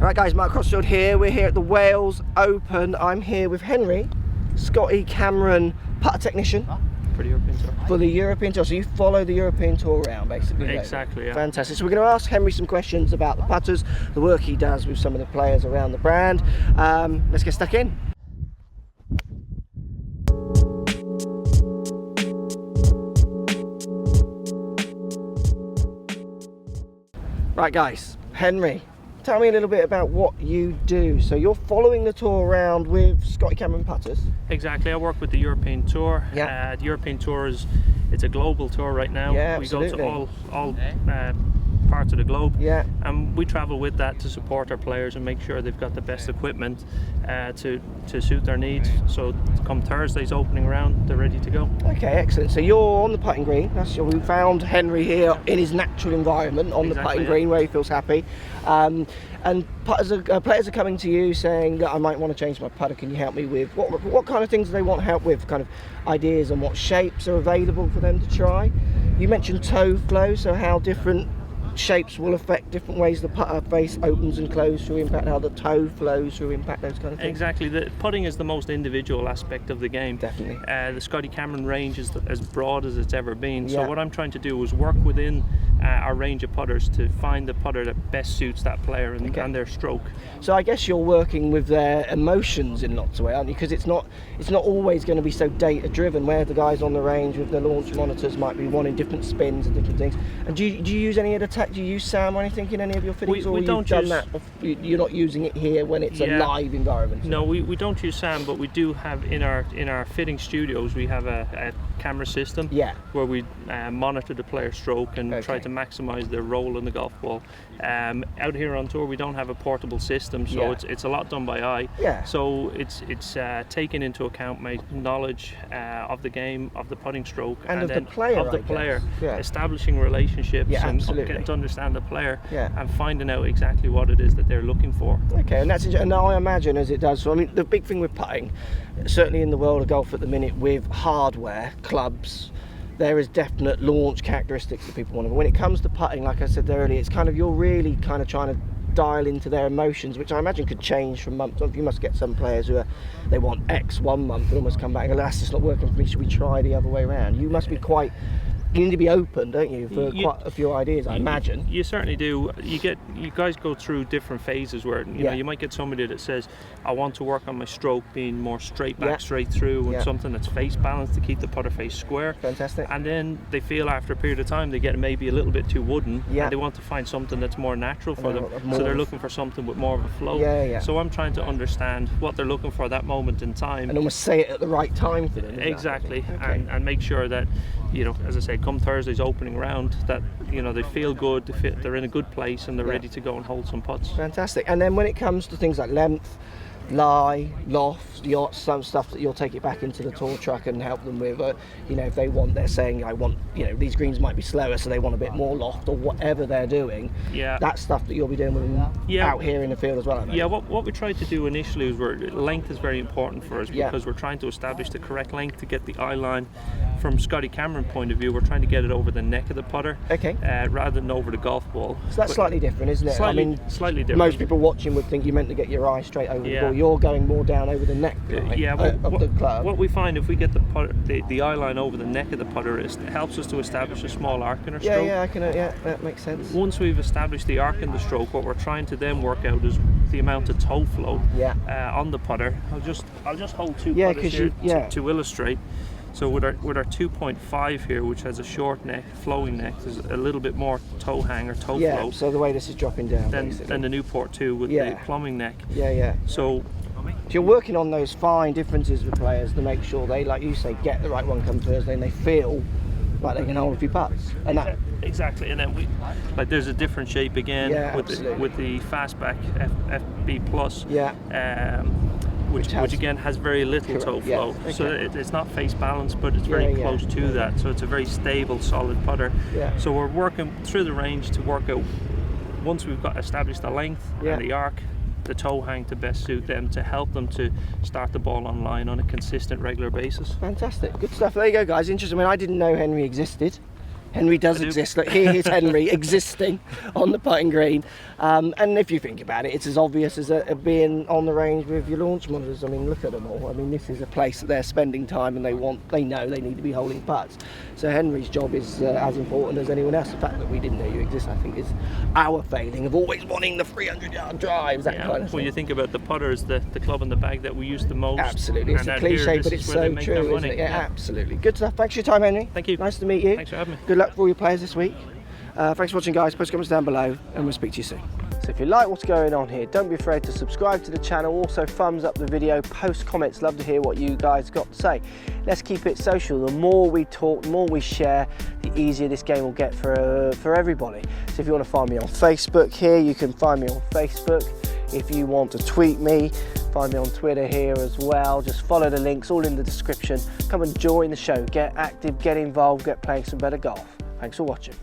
Alright guys, Mark Crossfield here. We're here at the Wales Open. I'm here with Henry, Scotty Cameron putter technician. For the European Tour. For the European Tour. So you follow the European Tour around basically. Exactly, yeah. Fantastic. So we're going to ask Henry some questions about the putters, the work he does with some of the players around the brand. Let's get stuck in. Right guys, Henry, tell me a little bit about what you do. So you're following the tour around with Scotty Cameron putters? Exactly, I work with the European Tour. Yeah. The European Tour it's a global tour right now. Yeah, we absolutely. go to all parts of the globe. Yeah. And we travel with that to support our players and make sure they've got the best equipment to suit their needs. So come Thursday's opening round, they're ready to go. Okay, excellent. So you're on the putting green. We found Henry here in his natural environment on the putting green where he feels happy. And players are coming to you saying that I might want to change my putter. Can you help me with what kind of things do they want help with? Kind of ideas on what shapes are available for them to try. You mentioned toe flow, so how different shapes will affect different ways the putter face opens and closes through impact, how the toe flows through impact, those kind of things. Exactly, the putting is the most individual aspect of the game. Definitely. The Scotty Cameron range is as broad as it's ever been. Yeah. So what I'm trying to do is work within our range of putters to find the putter that best suits that player and their stroke. So I guess you're working with their emotions in lots of ways, aren't you? Because it's not always going to be so data driven, where the guys on the range with the launch monitors might be wanting different spins and different things. And do you use any of the tech? Do you use SAM or anything in any of your fittings, or you've done that? You're not using it here when it's a live environment. No, we don't use SAM, but we do have in our fitting studios we have a camera system. Yeah. Where we monitor the player's stroke and try to maximise their roll in the golf ball. Out here on tour we don't have a portable system, so it's a lot done by eye. Yeah. So it's taking into account my knowledge of the game, of the putting stroke, and of then the player, of the player, establishing relationships and getting to understand the player and finding out exactly what it is that they're looking for. Okay, and I imagine as it does. So I mean, the big thing with putting, certainly in the world of golf at the minute, with hardware, clubs, there is definite launch characteristics that people want. But when it comes to putting, like I said earlier, it's kind of you're really kind of trying to dial into their emotions, which I imagine could change from month to month. You must get some players who they want X one month and almost come back and go, that's just not working for me, should we try the other way around? You must be you need to be open, don't you, for quite a few ideas, I imagine. You certainly do. You guys go through different phases where you know you might get somebody that says, I want to work on my stroke being more straight back, straight through, and something that's face balanced to keep the putter face square. Fantastic. And then they feel after a period of time they get maybe a little bit too wooden, and they want to find something that's more natural for them. So they're looking for something with more of a flow. So I'm trying to understand what they're looking for at that moment in time, and almost say it at the right time for them. Exactly. And make sure that, you know, as I say, come Thursday's opening round, that you know they feel good, they're in a good place, and they're ready to go and hold some putts. Fantastic. And then when it comes to things like length, lie, loft, some stuff that you'll take it back into the tour truck and help them with, you know, if they want, they're saying I want, you know, these greens might be slower, so they want a bit more loft, or whatever they're doing. That's stuff that you'll be doing with them out here in the field as well, I think. What we tried to do initially was length is very important for us, because we're trying to establish the correct length to get the eye line. From Scotty Cameron point of view, we're trying to get it over the neck of the putter, rather than over the golf ball. So that's slightly different, isn't it? Slightly different. Most people watching would think you meant to get your eye straight over the ball. You're going more down over the neck of the club. What we find if we get the eye line over the neck of the putter, it helps us to establish a small arc in our stroke. That makes sense. Once we've established the arc in the stroke, what we're trying to then work out is the amount of toe flow on the putter. I'll just hold two putters here to illustrate. So with our 2.5 here, which has a short neck, flowing neck, there's a little bit more toe hang or toe flow. So the way this is dropping down. Than the Newport 2 with the plumbing neck. So you're working on those fine differences with players to make sure they, like you say, get the right one come Thursday, and they feel like they can hold a few putts. And that exactly. And then there's a different shape again with the fastback FB Plus. Which again has very little toe flow, so it's not face balanced, but it's very close to that. So it's a very stable, solid putter. So we're working through the range to work out, once we've got established the length and the arc, the toe hang to best suit them, to help them to start the ball on line on a consistent, regular basis. Fantastic, good stuff. There you go, guys. Interesting. I mean, I didn't know Henry existed. Henry does exist. Look, here is Henry existing on the putting green. And if you think about it, it's as obvious as being on the range with your launch monitors. I mean, look at them all. I mean, this is a place that they're spending time, and they know they need to be holding putts. So Henry's job is as important as anyone else. The fact that we didn't know you exist, I think, is our failing of always wanting the 300-yard drives, that kind of thing. Well, you think about the putters, the club in the bag that we use the most. Absolutely, it's a cliche, but it's so true, isn't it? Yeah, absolutely. Good stuff. Thanks for your time, Henry. Thank you. Nice to meet you. Thanks for having me. Good luck for all your players this week. Thanks for watching, guys. Post comments down below, and we'll speak to you soon. So if you like what's going on here, don't be afraid to subscribe to the channel. Also, thumbs up the video, post comments. Love to hear what you guys got to say. Let's keep it social. The more we talk, the more we share, the easier this game will get for everybody. So if you want to find me on Facebook here, you can find me on Facebook. If you want to tweet me, find me on Twitter here as well. Just follow the links, all in the description. Come and join the show. Get active, get involved, get playing some better golf. Thanks for watching.